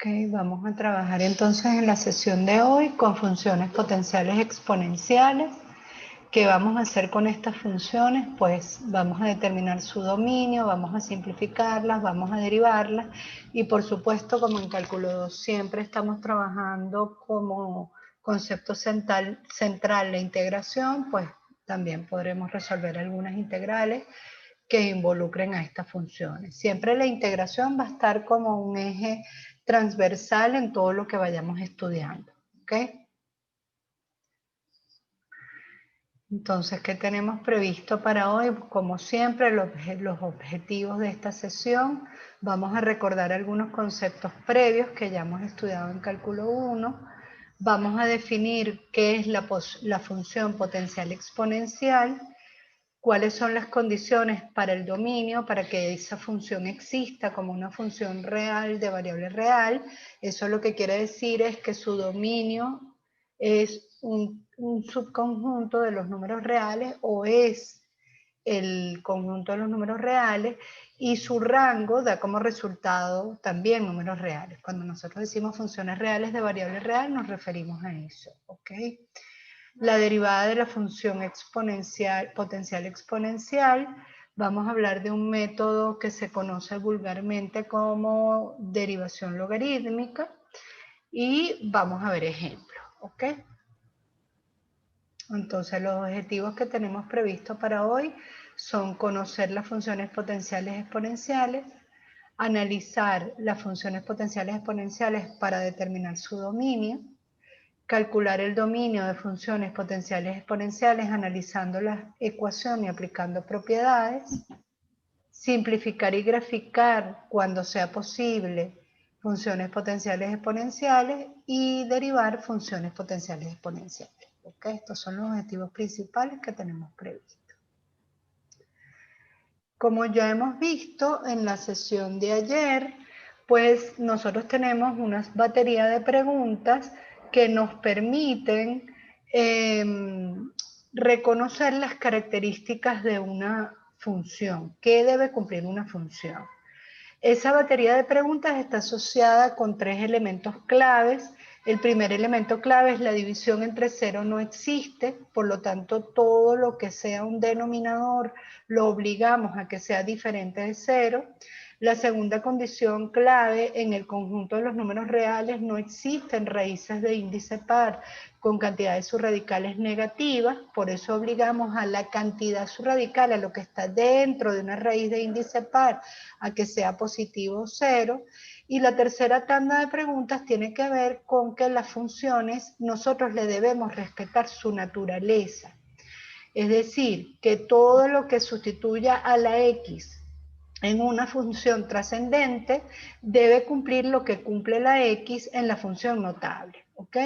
Ok, vamos a trabajar entonces en la sesión de hoy con funciones potenciales exponenciales. ¿Qué vamos a hacer con estas funciones? Pues vamos a determinar su dominio, vamos a simplificarlas, vamos a derivarlas y por supuesto, como en cálculo 2 siempre estamos trabajando como concepto central la integración, pues también podremos resolver algunas integrales que involucren a estas funciones. Siempre la integración va a estar como un eje transversal en todo lo que vayamos estudiando. ¿Ok? Entonces, ¿qué tenemos previsto para hoy? Como siempre, los objetivos de esta sesión. Vamos a recordar algunos conceptos previos que ya hemos estudiado en cálculo 1. Vamos a definir qué es la función potencial exponencial, cuáles son las condiciones para el dominio, para que esa función exista como una función real de variable real. Eso lo que quiere decir es que su dominio es un subconjunto de los números reales o es el conjunto de los números reales y su rango da como resultado también números reales. Cuando nosotros decimos funciones reales de variable real nos referimos a eso, ¿ok? La derivada de la función exponencial, potencial exponencial, vamos a hablar de un método que se conoce vulgarmente como derivación logarítmica y vamos a ver ejemplos, ¿ok? Entonces los objetivos que tenemos previstos para hoy son conocer las funciones potenciales exponenciales, analizar las funciones potenciales exponenciales para determinar su dominio, calcular el dominio de funciones potenciales exponenciales analizando la ecuación y aplicando propiedades, simplificar y graficar cuando sea posible funciones potenciales exponenciales y derivar funciones potenciales exponenciales. ¿Okay? Estos son los objetivos principales que tenemos previstos. Como ya hemos visto en la sesión de ayer, pues nosotros tenemos una batería de preguntas que nos permiten reconocer las características de una función. ¿Qué debe cumplir una función? Esa batería de preguntas está asociada con 3 elementos claves. El primer elemento clave es la división entre cero no existe, por lo tanto todo lo que sea un denominador lo obligamos a que sea diferente de cero. La segunda condición clave, en el conjunto de los números reales no existen raíces de índice par con cantidades subradicales negativas, por eso obligamos a la cantidad subradical, a lo que está dentro de una raíz de índice par, a que sea positivo o cero. Y la tercera tanda de preguntas tiene que ver con que las funciones nosotros le debemos respetar su naturaleza. Es decir, que todo lo que sustituya a la X en una función trascendente debe cumplir lo que cumple la X en la función notable. ¿Ok?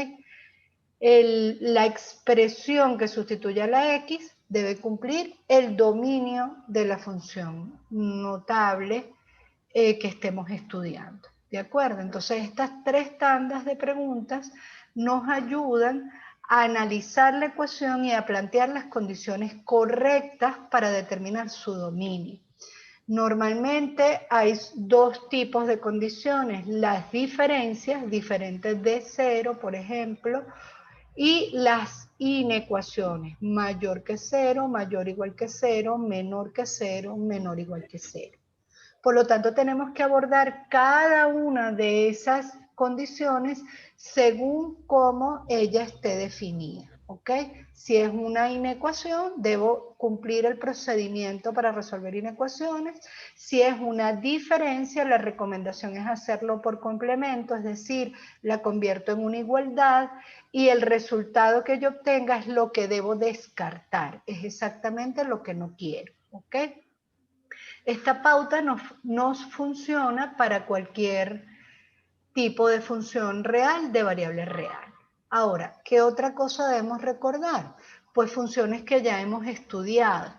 La expresión que sustituye a la X debe cumplir el dominio de la función notable que estemos estudiando. ¿De acuerdo? Entonces, estas 3 tandas de preguntas nos ayudan a analizar la ecuación y a plantear las condiciones correctas para determinar su dominio. Normalmente hay 2 tipos de condiciones, las diferencias, diferentes de cero, por ejemplo, y las inecuaciones, mayor que cero, mayor igual que cero, menor que cero, menor igual que cero. Por lo tanto, tenemos que abordar cada una de esas condiciones según cómo ella esté definida. ¿Ok? Si es una inecuación, debo cumplir el procedimiento para resolver inecuaciones. Si es una diferencia, la recomendación es hacerlo por complemento, es decir, la convierto en una igualdad y el resultado que yo obtenga es lo que debo descartar, es exactamente lo que no quiero. ¿Ok? Esta pauta nos funciona para cualquier tipo de función real de variable real. Ahora, ¿qué otra cosa debemos recordar? Pues funciones que ya hemos estudiado.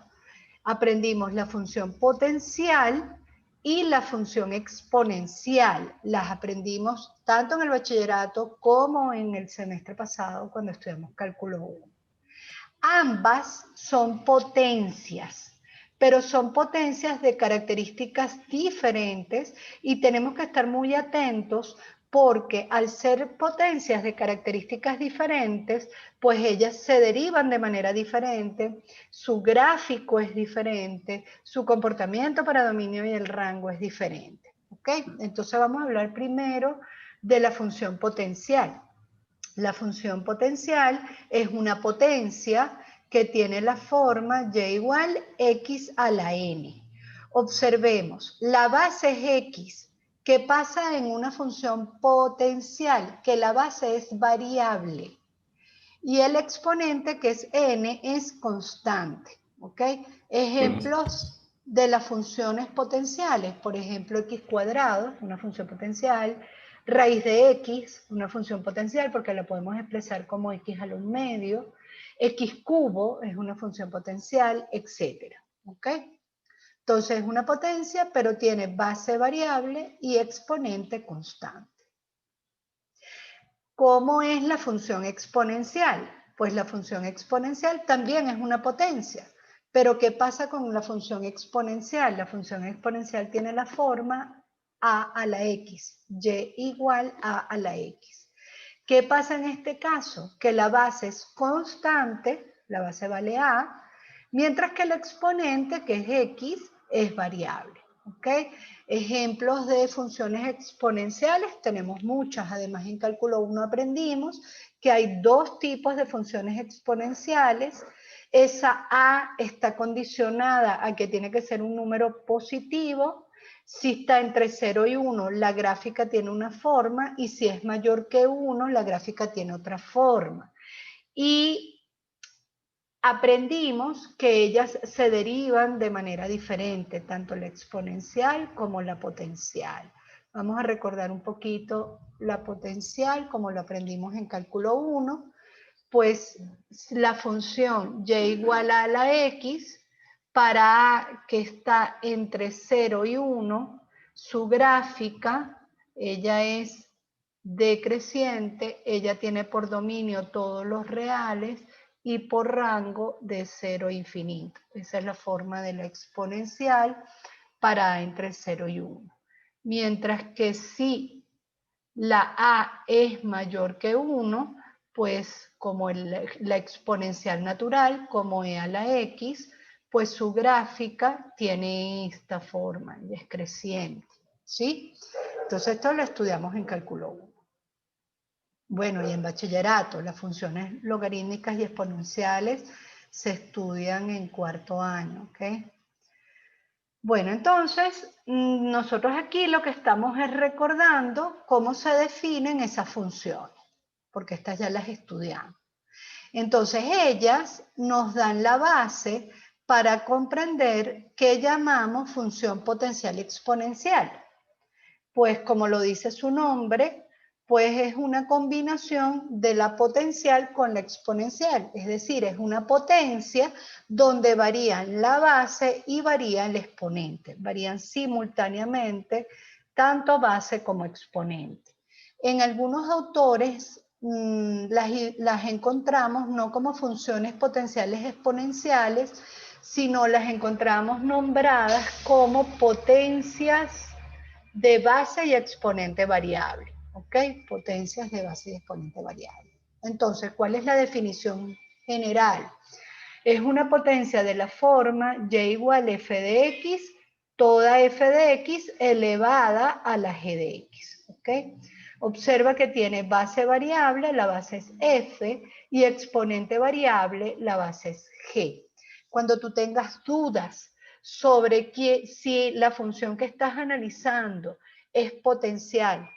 Aprendimos la función potencial y la función exponencial. Las aprendimos tanto en el bachillerato como en el semestre pasado cuando estudiamos cálculo 1. Ambas son potencias, pero son potencias de características diferentes y tenemos que estar muy atentos porque al ser potencias de características diferentes, pues ellas se derivan de manera diferente, su gráfico es diferente, su comportamiento para dominio y el rango es diferente. ¿Ok? Entonces vamos a hablar primero de la función potencial. La función potencial es una potencia que tiene la forma y igual x a la n. Observemos, la base es x. ¿Qué pasa en una función potencial? Que la base es variable y el exponente, que es n, es constante. ¿Ok? Ejemplos de las funciones potenciales, por ejemplo, x cuadrado, una función potencial, raíz de x, una función potencial porque la podemos expresar como x al 1/2, x cubo es una función potencial, etc. ¿Ok? Entonces es una potencia, pero tiene base variable y exponente constante. ¿Cómo es la función exponencial? Pues la función exponencial también es una potencia. Pero ¿qué pasa con la función exponencial? La función exponencial tiene la forma a la x, y igual a la x. ¿Qué pasa en este caso? Que la base es constante, la base vale a, mientras que el exponente, que es x, es variable. ¿Ok? Ejemplos de funciones exponenciales, tenemos muchas. Además, en cálculo 1 aprendimos que hay dos tipos de funciones exponenciales. Esa a está condicionada a que tiene que ser un número positivo. Si está entre 0 y 1, la gráfica tiene una forma, y si es mayor que 1, la gráfica tiene otra forma. Y aprendimos que ellas se derivan de manera diferente, tanto la exponencial como la potencial. Vamos a recordar un poquito la potencial, como lo aprendimos en cálculo 1, pues la función y igual a la x, para a que está entre 0 y 1, su gráfica, ella es decreciente, ella tiene por dominio todos los reales y por rango de 0 a infinito. Esa es la forma de la exponencial para a entre 0 y 1. Mientras que si la a es mayor que 1, pues como la exponencial natural, como e a la x, pues su gráfica tiene esta forma, y es creciente, ¿sí? Entonces esto lo estudiamos en cálculo 1. Bueno, y en bachillerato, las funciones logarítmicas y exponenciales se estudian en cuarto año, ¿ok? Bueno, entonces, nosotros aquí lo que estamos es recordando cómo se definen esas funciones, porque estas ya las estudiamos. Entonces, ellas nos dan la base para comprender qué llamamos función potencial exponencial. Pues como lo dice su nombre, pues es una combinación de la potencial con la exponencial, es decir, es una potencia donde varían la base y varía el exponente, varían simultáneamente tanto base como exponente. En algunos autores las encontramos no como funciones potenciales exponenciales, sino las encontramos nombradas como potencias de base y exponente variable, ¿ok? Potencias de base y exponente variable. Entonces, ¿cuál es la definición general? Es una potencia de la forma y igual f de x, toda f de x elevada a la g de x, ¿ok? Observa que tiene base variable, la base es f, y exponente variable, la base es g. Cuando tú tengas dudas sobre si la función que estás analizando es potencial,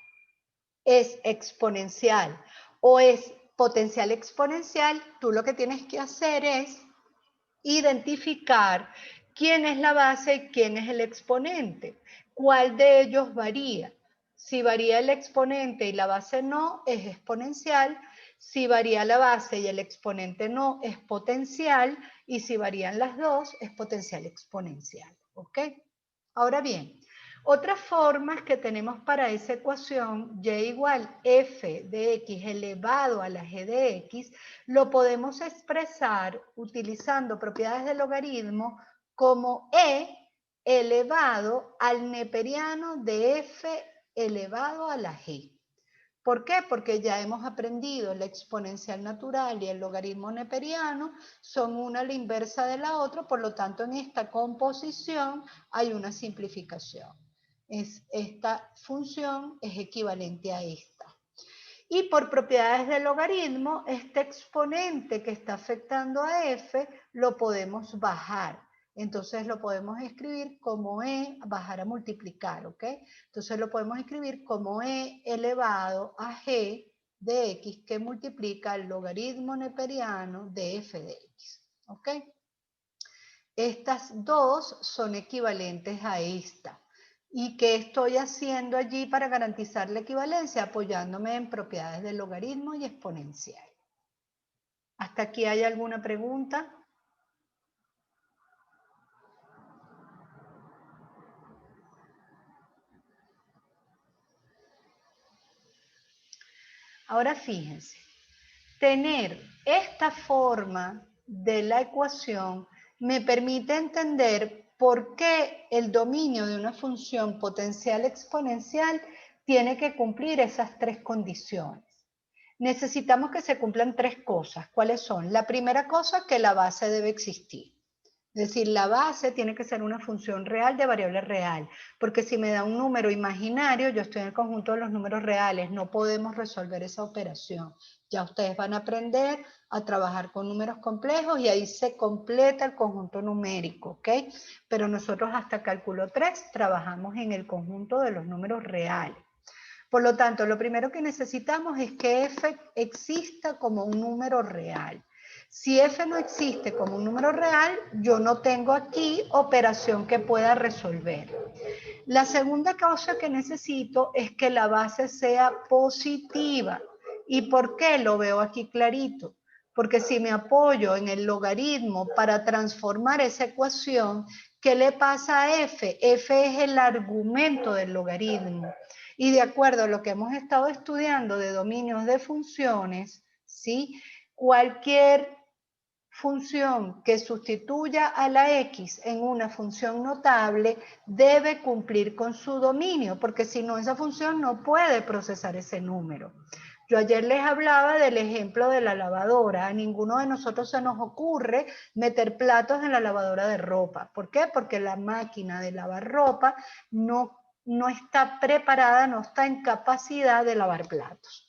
es exponencial o es potencial exponencial, tú lo que tienes que hacer es identificar quién es la base y quién es el exponente, cuál de ellos varía. Si varía el exponente y la base no, es exponencial. Si varía la base y el exponente no, es potencial. Y si varían las dos, es potencial exponencial. ¿Ok? Ahora bien, otras formas que tenemos para esa ecuación, y igual f de x elevado a la g de x, lo podemos expresar utilizando propiedades del logaritmo como e elevado al neperiano de f elevado a la g. ¿Por qué? Porque ya hemos aprendido la exponencial natural y el logaritmo neperiano son una a la inversa de la otra, por lo tanto en esta composición hay una simplificación. Esta función es equivalente a esta. Y por propiedades del logaritmo, este exponente que está afectando a f lo podemos bajar. Entonces lo podemos escribir como e, bajar a multiplicar, ¿ok? Entonces lo podemos escribir como e elevado a g de x que multiplica el logaritmo neperiano de f de x, ¿ok? Estas dos son equivalentes a esta. ¿Y qué estoy haciendo allí para garantizar la equivalencia? Apoyándome en propiedades del logaritmo y exponencial. ¿Hasta aquí hay alguna pregunta? Ahora fíjense, tener esta forma de la ecuación me permite entender por qué el dominio de una función potencial exponencial tiene que cumplir esas tres condiciones. Necesitamos que se cumplan tres cosas. ¿Cuáles son? La primera cosa, que la base debe existir. Es decir, la base tiene que ser una función real de variable real, porque si me da un número imaginario, yo estoy en el conjunto de los números reales, no podemos resolver esa operación. Ya ustedes van a aprender a trabajar con números complejos y ahí se completa el conjunto numérico, ¿ok? Pero nosotros hasta cálculo 3 trabajamos en el conjunto de los números reales. Por lo tanto, lo primero que necesitamos es que f exista como un número real. Si f no existe como un número real, yo no tengo aquí operación que pueda resolver. La segunda cosa que necesito es que la base sea positiva. ¿Y por qué? Lo veo aquí clarito. Porque si me apoyo en el logaritmo para transformar esa ecuación, ¿qué le pasa a f? F es el argumento del logaritmo. Y de acuerdo a lo que hemos estado estudiando de dominios de funciones, ¿sí? Cualquier función que sustituya a la x en una función notable debe cumplir con su dominio, porque si no, esa función no puede procesar ese número. Yo ayer les hablaba del ejemplo de la lavadora. A ninguno de nosotros se nos ocurre meter platos en la lavadora de ropa. ¿Por qué? Porque la máquina de lavar ropa no está preparada, no está en capacidad de lavar platos.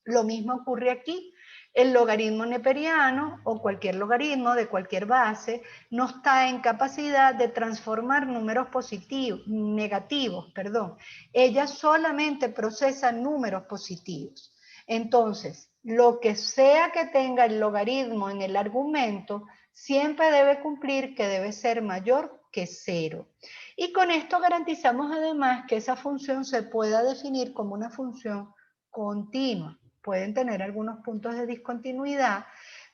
Lo mismo ocurre aquí. El logaritmo neperiano o cualquier logaritmo de cualquier base no está en capacidad de transformar números negativos. Ella solamente procesa números positivos. Entonces, lo que sea que tenga el logaritmo en el argumento, siempre debe cumplir que debe ser mayor que 0. Y con esto garantizamos además que esa función se pueda definir como una función continua. Pueden tener algunos puntos de discontinuidad,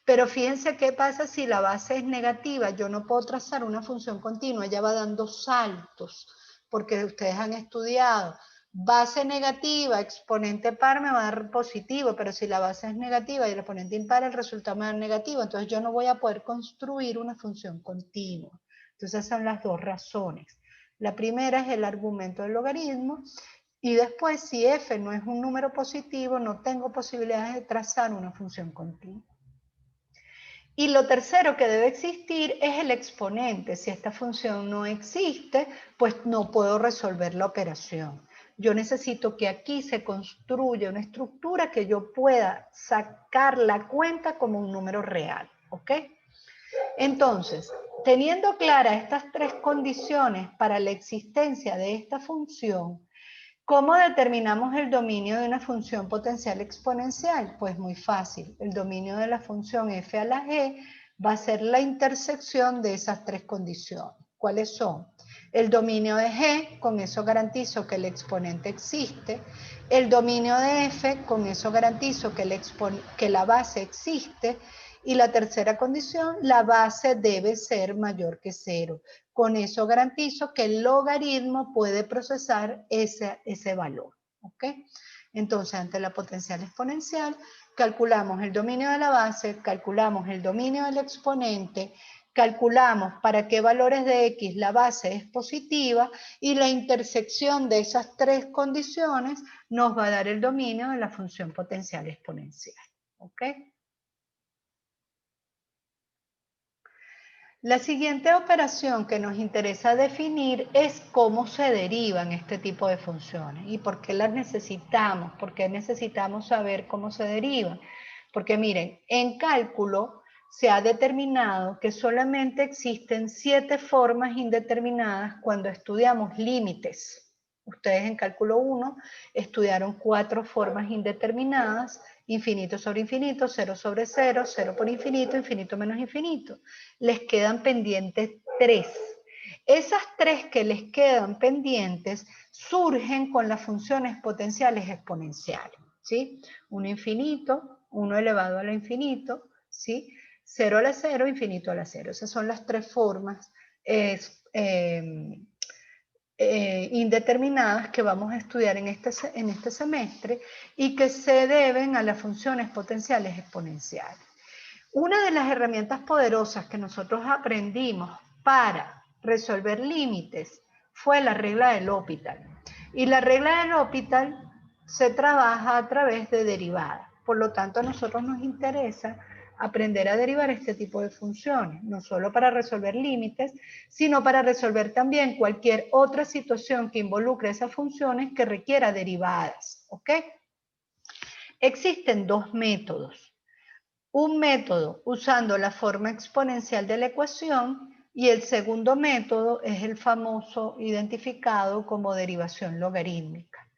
pero fíjense qué pasa si la base es negativa. Yo no puedo trazar una función continua, ella va dando saltos, porque ustedes han estudiado base negativa, exponente par me va a dar positivo, pero si la base es negativa y el exponente impar, el resultado me va a dar negativo, entonces yo no voy a poder construir una función continua. Entonces esas son las dos razones. La primera es el argumento del logaritmo, y después, si f no es un número positivo, no tengo posibilidades de trazar una función continua. Y lo tercero que debe existir es el exponente. Si esta función no existe, pues no puedo resolver la operación. Yo necesito que aquí se construya una estructura que yo pueda sacar la cuenta como un número real, ¿ok? Entonces, teniendo claras estas tres condiciones para la existencia de esta función, ¿cómo determinamos el dominio de una función potencial exponencial? Pues muy fácil. El dominio de la función f a la g va a ser la intersección de esas tres condiciones. ¿Cuáles son? El dominio de g, con eso garantizo que el exponente existe. El dominio de f, con eso garantizo que la base existe. Y la tercera condición, la base debe ser mayor que 0. Con eso garantizo que el logaritmo puede procesar ese valor. ¿Ok? Entonces, ante la potencial exponencial, calculamos el dominio de la base, calculamos el dominio del exponente, Calculamos para qué valores de x la base es positiva y la intersección de esas tres condiciones nos va a dar el dominio de la función potencial exponencial. ¿Ok? La siguiente operación que nos interesa definir es cómo se derivan este tipo de funciones y por qué las necesitamos, por qué necesitamos saber cómo se derivan. Porque miren, en cálculo se ha determinado que solamente existen 7 formas indeterminadas cuando estudiamos límites. Ustedes en cálculo 1 estudiaron 4 formas indeterminadas: infinito sobre infinito, 0 sobre 0, 0 por infinito, infinito menos infinito. Les quedan pendientes 3. Esas 3 que les quedan pendientes surgen con las funciones potenciales exponenciales, ¿sí? 1 infinito, 1 elevado a la infinito, ¿sí? 0 a la 0, infinito a la 0. Esas son las 3 formas indeterminadas que vamos a estudiar en este semestre y que se deben a las funciones potenciales exponenciales. Una de las herramientas poderosas que nosotros aprendimos para resolver límites fue la regla de L'Hopital. Y la regla de L'Hopital se trabaja a través de derivadas. Por lo tanto, a nosotros nos interesa aprender a derivar este tipo de funciones, no solo para resolver límites, sino para resolver también cualquier otra situación que involucre esas funciones que requiera derivadas. ¿Ok? Existen 2 métodos. Un método usando la forma exponencial de la ecuación y el segundo método es el famoso identificado como derivación logarítmica.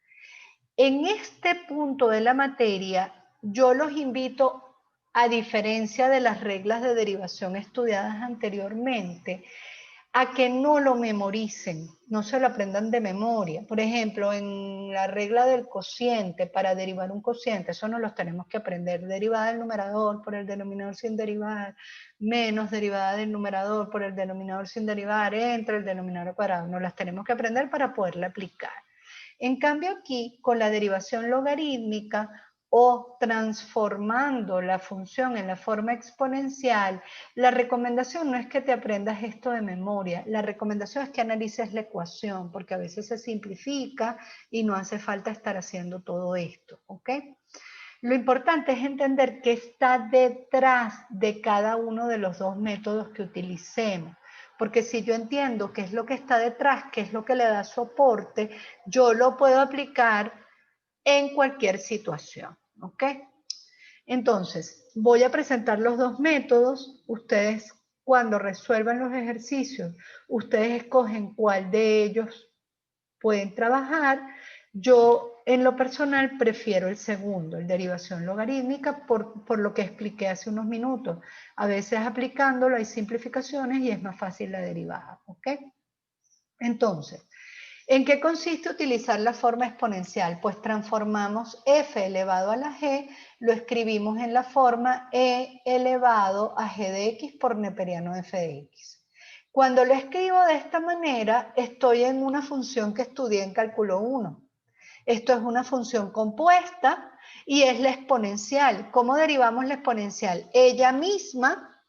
En este punto de la materia, yo los invito, a diferencia de las reglas de derivación estudiadas anteriormente, a que no lo memoricen, no se lo aprendan de memoria. Por ejemplo, en la regla del cociente, para derivar un cociente, eso no los tenemos que aprender. Derivada del numerador por el denominador sin derivar, menos derivada del numerador por el denominador sin derivar, entre el denominador cuadrado. No las tenemos que aprender para poderla aplicar. En cambio aquí, con la derivación logarítmica o transformando la función en la forma exponencial, la recomendación no es que te aprendas esto de memoria, la recomendación es que analices la ecuación, porque a veces se simplifica y no hace falta estar haciendo todo esto, ¿ok? Lo importante es entender qué está detrás de cada uno de los 2 métodos que utilicemos. Porque si yo entiendo qué es lo que está detrás, qué es lo que le da soporte, yo lo puedo aplicar en cualquier situación. ¿Ok? Entonces, voy a presentar los 2 métodos. Ustedes, cuando resuelvan los ejercicios, ustedes escogen cuál de ellos pueden trabajar. Yo, en lo personal, prefiero el segundo, el derivación logarítmica, por lo que expliqué hace unos minutos. A veces aplicándolo hay simplificaciones y es más fácil la derivada, ¿ok? Entonces, ¿en qué consiste utilizar la forma exponencial? Pues transformamos f elevado a la g, lo escribimos en la forma e elevado a g de x por neperiano f de x. Cuando lo escribo de esta manera, estoy en una función que estudié en cálculo 1. Esto es una función compuesta y es la exponencial. ¿Cómo derivamos la exponencial? Ella misma,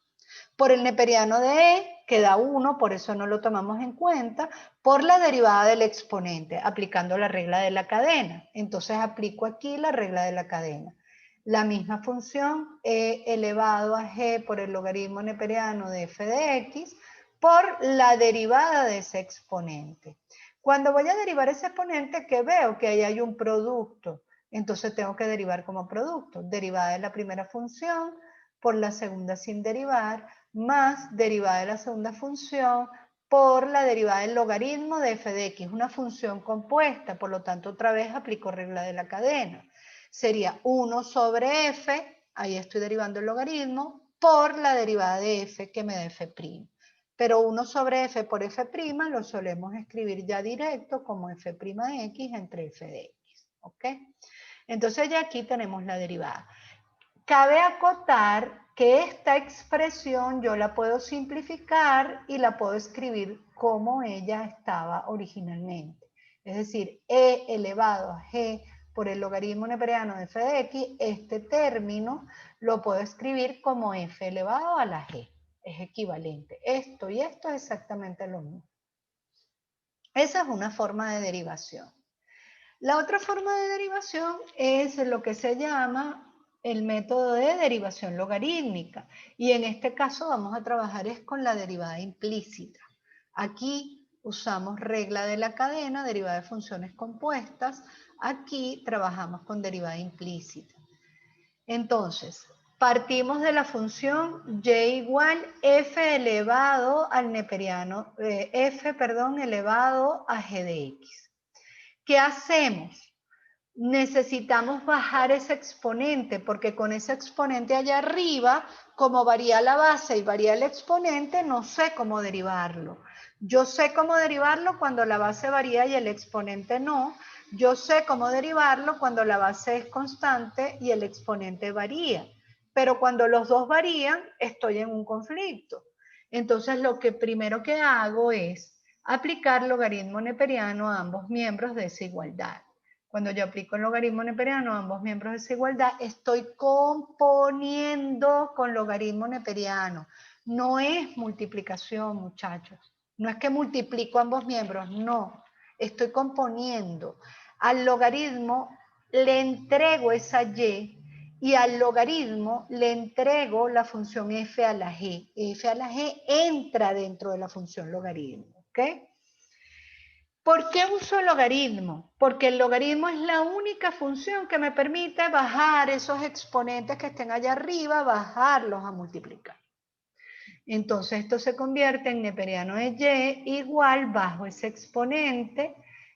por el neperiano de e, que da 1, por eso no lo tomamos en cuenta, por la derivada del exponente, aplicando la regla de la cadena. Entonces aplico aquí la regla de la cadena. La misma función e elevado a g por el logaritmo neperiano de f de x por la derivada de ese exponente. Cuando voy a derivar ese exponente, ¿qué veo? Que ahí hay un producto. Entonces tengo que derivar como producto. Derivada de la primera función por la segunda sin derivar, más derivada de la segunda función por la derivada del logaritmo de f de x, una función compuesta, por lo tanto otra vez aplico regla de la cadena. Sería 1 sobre f, ahí estoy derivando el logaritmo, por la derivada de f que me da f'. Pero 1 sobre f por f' lo solemos escribir ya directo como f' de x entre f de x, ¿ok? Entonces ya aquí tenemos la derivada. Cabe acotar que esta expresión yo la puedo simplificar y la puedo escribir como ella estaba originalmente. Es decir, e elevado a g por el logaritmo neperiano de f de x, este término lo puedo escribir como f elevado a la g. es equivalente. Esto y esto es exactamente lo mismo. Esa es una forma de derivación. La otra forma de derivación es lo que se llama el método de derivación logarítmica. Y en este caso vamos a trabajar es con la derivada implícita. Aquí usamos regla de la cadena, derivada de funciones compuestas. Aquí trabajamos con derivada implícita. Entonces, partimos de la función y igual f elevado al neperiano, elevado a g de x. ¿Qué hacemos? Necesitamos bajar ese exponente, porque con ese exponente allá arriba, como varía la base y varía el exponente, no sé cómo derivarlo. Yo sé cómo derivarlo cuando la base varía y el exponente no. Yo sé cómo derivarlo cuando la base es constante y el exponente varía. Pero cuando los dos varían, estoy en un conflicto. Entonces, lo que primero que hago es aplicar logaritmo neperiano a ambos miembros de esa igualdad. Cuando yo aplico el logaritmo neperiano a ambos miembros de esa igualdad, estoy componiendo con logaritmo neperiano. No es multiplicación, muchachos. No es que multiplico ambos miembros, no. Estoy componiendo. Al logaritmo le entrego esa y al logaritmo le entrego la función f a la g. F a la g entra dentro de la función logaritmo, ¿ok? ¿Por qué uso el logaritmo? Porque el logaritmo es la única función que me permite bajar esos exponentes que estén allá arriba, bajarlos a multiplicar. Entonces esto se convierte en neperiano de y igual bajo ese exponente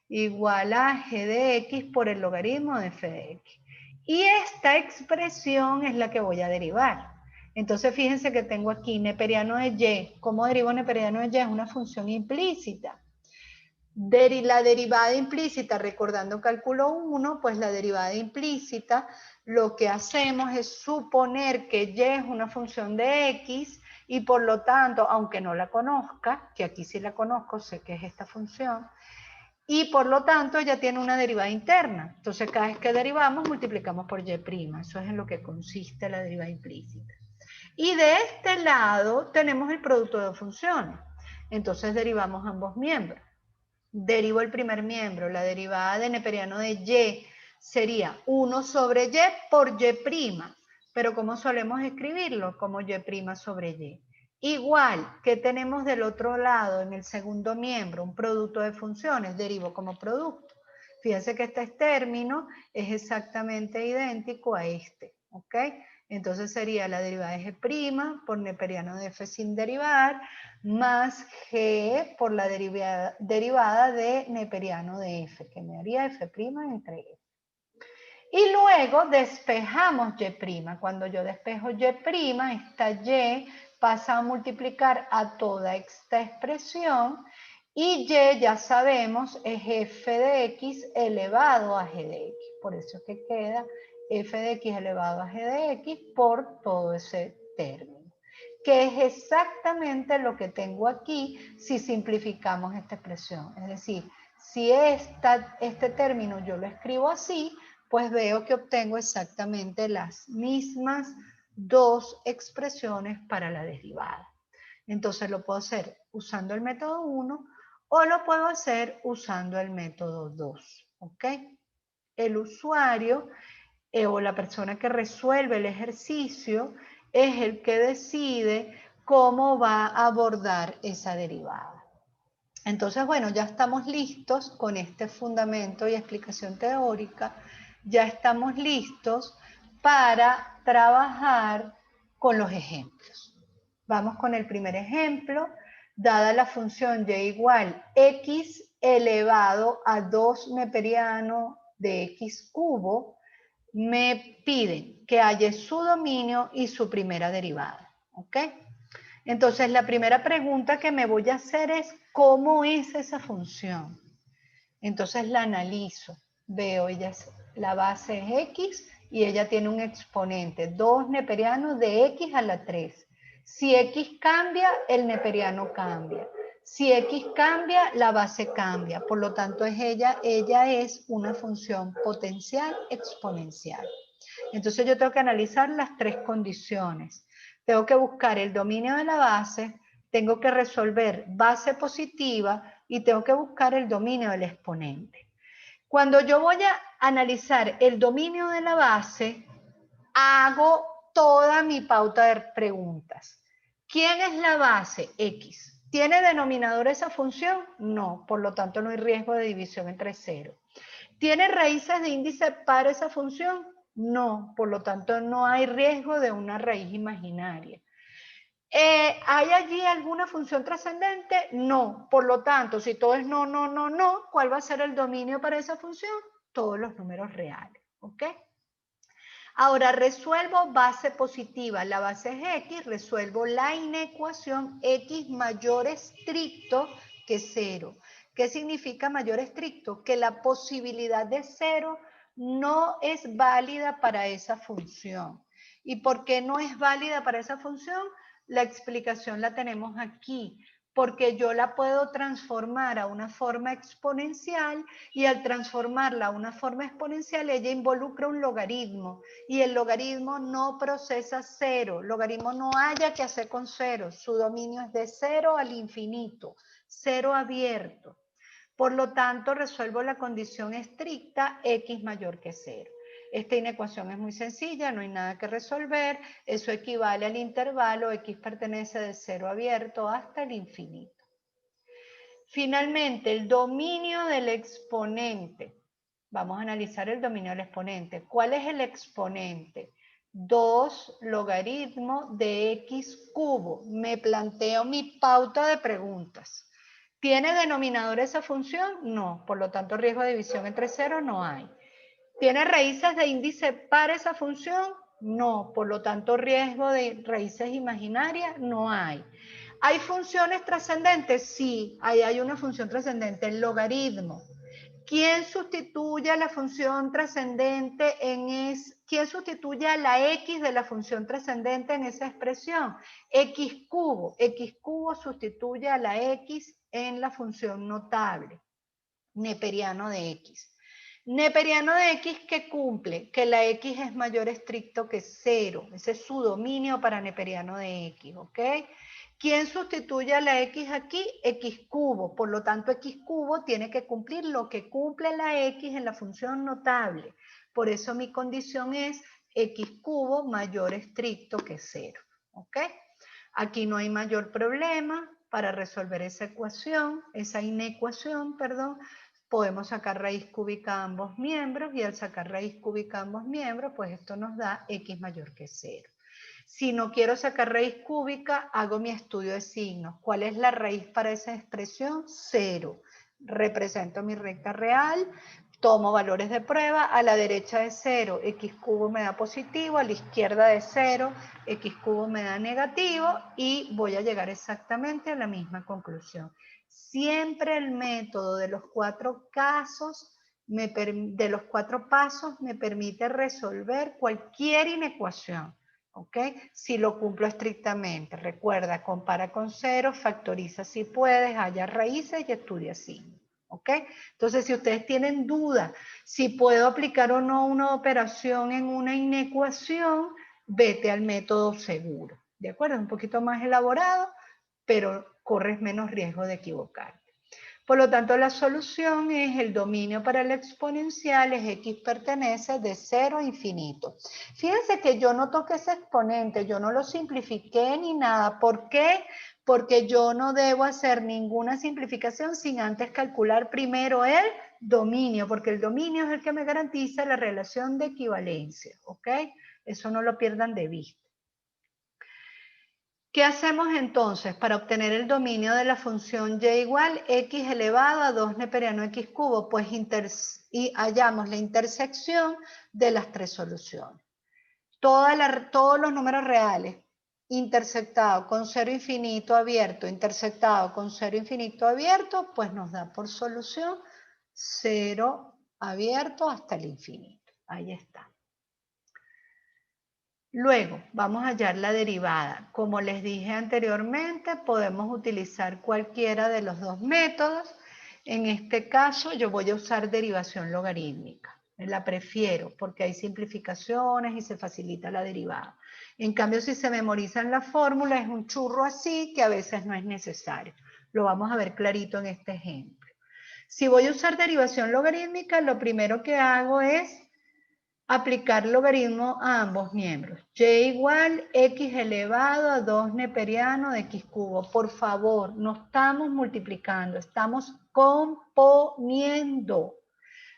igual a g de x por el logaritmo de f de x. Y esta expresión es la que voy a derivar. Entonces fíjense que tengo aquí neperiano de y. ¿Cómo derivo neperiano de y? Es una función implícita. La derivada implícita, recordando cálculo 1, pues la derivada implícita, lo que hacemos es suponer que y es una función de x y por lo tanto, aunque no la conozca, que aquí sí la conozco, sé que es esta función, y por lo tanto ella tiene una derivada interna. Entonces cada vez que derivamos multiplicamos por y'. Eso es en lo que consiste la derivada implícita. Y de este lado tenemos el producto de funciones. Entonces derivamos ambos miembros. Derivo el primer miembro, la derivada de neperiano de y sería 1 sobre y por y', pero ¿cómo solemos escribirlo? Como y' sobre y. Igual que tenemos del otro lado, en el segundo miembro, un producto de funciones, derivo como producto. Fíjense que este término es exactamente idéntico a este, ¿ok? Entonces sería la derivada de g' por neperiano de f sin derivar, más g por la derivada de neperiano de f, que me haría f' entre f. Y luego despejamos y'. Cuando yo despejo y', esta y pasa a multiplicar a toda esta expresión y y ya sabemos es f de x elevado a g de x. Por eso es que queda f de x elevado a g de x por todo ese término, que es exactamente lo que tengo aquí si simplificamos esta expresión. Es decir, si este término yo lo escribo así, pues veo que obtengo exactamente las mismas dos expresiones para la derivada. Entonces lo puedo hacer usando el método 1 o lo puedo hacer usando el método 2. ¿Ok? El usuario o la persona que resuelve el ejercicio es el que decide cómo va a abordar esa derivada. Entonces, bueno, ya estamos listos con este fundamento y explicación teórica, ya estamos listos para trabajar con los ejemplos. Vamos con el primer ejemplo. Dada la función y igual x elevado a 2 neperiano de x cubo, me piden que haya su dominio y su primera derivada. ¿Ok? Entonces, la primera pregunta que me voy a hacer es, ¿cómo es esa función? Entonces la analizo. Veo, la base es x y ella tiene un exponente, 2 neperianos de x a la 3. Si x cambia, el neperiano cambia. Si x cambia, la base cambia. Por lo tanto, ella es una función potencial exponencial. Entonces yo tengo que analizar las tres condiciones. tengo que buscar el dominio de la base, tengo que resolver base positiva y tengo que buscar el dominio del exponente. Cuando yo voy a analizar el dominio de la base, hago toda mi pauta de preguntas. ¿Quién es la base? X. ¿Tiene denominador esa función? No, por lo tanto no hay riesgo de división entre cero. ¿Tiene raíces de índice par esa función? No, por lo tanto no hay riesgo de una raíz imaginaria. ¿Hay allí alguna función trascendente? No, por lo tanto, si todo es no, no, no, no, ¿cuál va a ser el dominio para esa función? Todos los números reales, ¿ok? Ahora resuelvo base positiva, la base es X, resuelvo la inecuación X mayor estricto que 0. ¿Qué significa mayor estricto? Que la posibilidad de 0 no es válida para esa función. ¿Y por qué no es válida para esa función? La explicación la tenemos aquí, porque yo la puedo transformar a una forma exponencial y al transformarla a una forma exponencial ella involucra un logaritmo y el logaritmo no procesa 0, logaritmo no haya que hacer con 0, su dominio es de 0 al infinito, 0 abierto. Por lo tanto, resuelvo la condición estricta x mayor que 0. Esta inecuación es muy sencilla, no hay nada que resolver, eso equivale al intervalo, x pertenece de 0 abierto hasta el infinito. Finalmente, el dominio del exponente. Vamos a analizar el dominio del exponente. ¿Cuál es el exponente? 2 logaritmo de x cubo. Me planteo mi pauta de preguntas. ¿Tiene denominador esa función? No, por lo tanto riesgo de división entre 0 no hay. ¿Tiene raíces de índice par esa función? No, por lo tanto riesgo de raíces imaginarias no hay. ¿Hay funciones trascendentes? Sí, ahí hay una función trascendente, el logaritmo. ¿Quién sustituye a la función trascendente ¿quién sustituye a la x de la función trascendente en esa expresión? X cubo. X cubo sustituye a la x en la función notable. Neperiano de x. Neperiano de x que cumple, que la x es mayor estricto que 0. Ese es su dominio para neperiano de x, ¿ok? ¿Quién sustituye a la x aquí? X cubo. Por lo tanto, x cubo tiene que cumplir lo que cumple la x en la función notable. Por eso mi condición es x cubo mayor estricto que 0. ¿Ok? Aquí no hay mayor problema para resolver esa ecuación, esa inecuación, perdón. Podemos sacar raíz cúbica a ambos miembros y al sacar raíz cúbica a ambos miembros, pues esto nos da x mayor que 0. Si no quiero sacar raíz cúbica, hago mi estudio de signos. ¿Cuál es la raíz para esa expresión? 0. Represento mi recta real, tomo valores de prueba, a la derecha de 0, x cubo me da positivo, a la izquierda de 0, x cubo me da negativo y voy a llegar exactamente a la misma conclusión. Siempre el método de los 4 casos, de los 4 pasos, me permite resolver cualquier inecuación. ¿Ok? Si lo cumplo estrictamente. Recuerda, compara con 0, factoriza si puedes, halla raíces y estudia signos. ¿Ok? Entonces, si ustedes tienen duda si puedo aplicar o no una operación en una inecuación, vete al método seguro. ¿De acuerdo? Es un poquito más elaborado, pero corres menos riesgo de equivocarte. Por lo tanto, la solución es el dominio para el exponencial, es x pertenece de 0 a infinito. Fíjense que yo no toqué ese exponente, yo no lo simplifiqué ni nada. ¿Por qué? Porque yo no debo hacer ninguna simplificación sin antes calcular primero el dominio, porque el dominio es el que me garantiza la relación de equivalencia, ¿ok? Eso no lo pierdan de vista. ¿Qué hacemos entonces para obtener el dominio de la función y igual x elevado a 2 neperiano x cubo? Pues hallamos la intersección de las 3 soluciones. Todos los números reales intersectado con 0 infinito abierto, intersectado con 0 infinito abierto, pues nos da por solución 0 abierto hasta el infinito. Ahí está. Luego, vamos a hallar la derivada. Como les dije anteriormente, podemos utilizar cualquiera de los dos métodos. En este caso, yo voy a usar derivación logarítmica. La prefiero porque hay simplificaciones y se facilita la derivada. En cambio, si se memorizan las fórmulas, es un churro así que a veces no es necesario. Lo vamos a ver clarito en este ejemplo. Si voy a usar derivación logarítmica, lo primero que hago es aplicar logaritmo a ambos miembros. Y igual x elevado a 2 neperiano de x cubo. Por favor, no estamos multiplicando, estamos componiendo.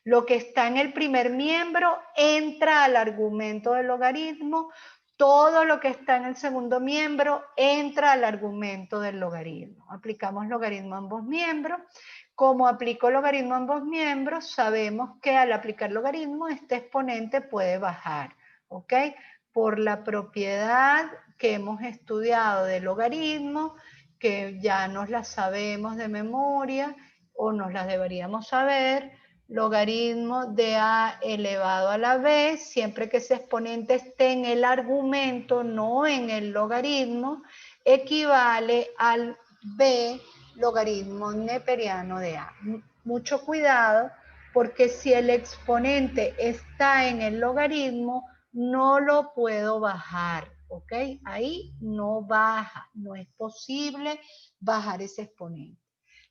Lo que está en el primer miembro entra al argumento del logaritmo. Todo lo que está en el segundo miembro entra al argumento del logaritmo. Aplicamos logaritmo a ambos miembros. Como aplico logaritmo a ambos miembros, sabemos que al aplicar logaritmo, este exponente puede bajar, ¿ok? Por la propiedad que hemos estudiado de logaritmo, que ya nos la sabemos de memoria o nos las deberíamos saber, logaritmo de a elevado a la b, siempre que ese exponente esté en el argumento, no en el logaritmo, equivale al b logaritmo neperiano de a. Mucho cuidado, porque si el exponente está en el logaritmo, no lo puedo bajar, ¿ok? Ahí no baja, no es posible bajar ese exponente.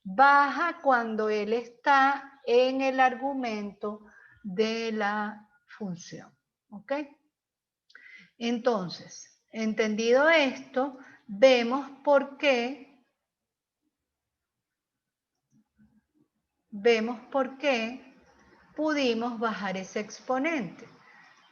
Baja cuando él está en el argumento de la función, ¿ok? Entonces, entendido esto, vemos por qué pudimos bajar ese exponente.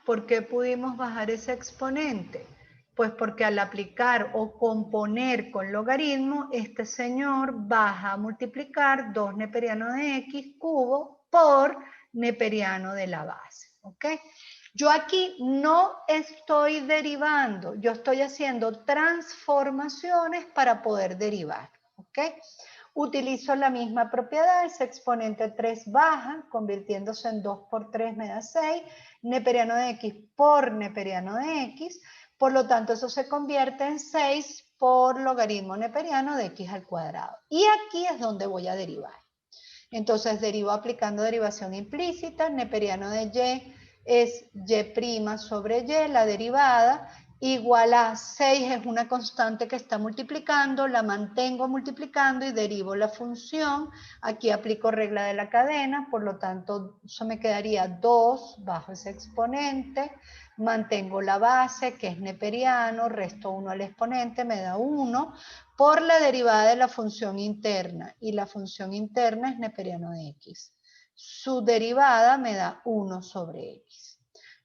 ¿Por qué pudimos bajar ese exponente? Pues porque al aplicar o componer con logaritmo, este señor baja a multiplicar 2 neperiano de x cubo por neperiano de la base, ¿ok? Yo aquí no estoy derivando, yo estoy haciendo transformaciones para poder derivar, ¿ok? Utilizo la misma propiedad, ese exponente 3 baja, convirtiéndose en 2 por 3 me da 6, neperiano de x por neperiano de x, por lo tanto eso se convierte en 6 por logaritmo neperiano de x al cuadrado. Y aquí es donde voy a derivar. Entonces derivo aplicando derivación implícita, neperiano de y es y' sobre y, la derivada, igual a 6 es una constante que está multiplicando, la mantengo multiplicando y derivo la función. Aquí aplico regla de la cadena, por lo tanto eso me quedaría 2 bajo ese exponente, mantengo la base que es neperiano, resto 1 al exponente, me da 1, por la derivada de la función interna, y la función interna es neperiano de x. Su derivada me da 1 sobre x.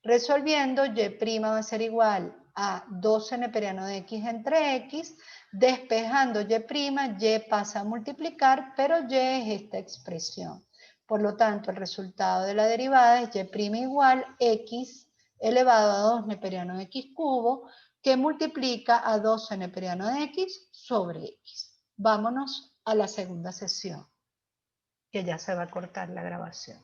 Resolviendo, y' va a ser igual a 12 neperiano de x entre x, despejando y pasa a multiplicar, pero y es esta expresión. Por lo tanto, el resultado de la derivada es y' igual x elevado a 2 neperiano de x cubo, que multiplica a 12 neperiano de x sobre x. Vámonos a la segunda sesión, que ya se va a cortar la grabación.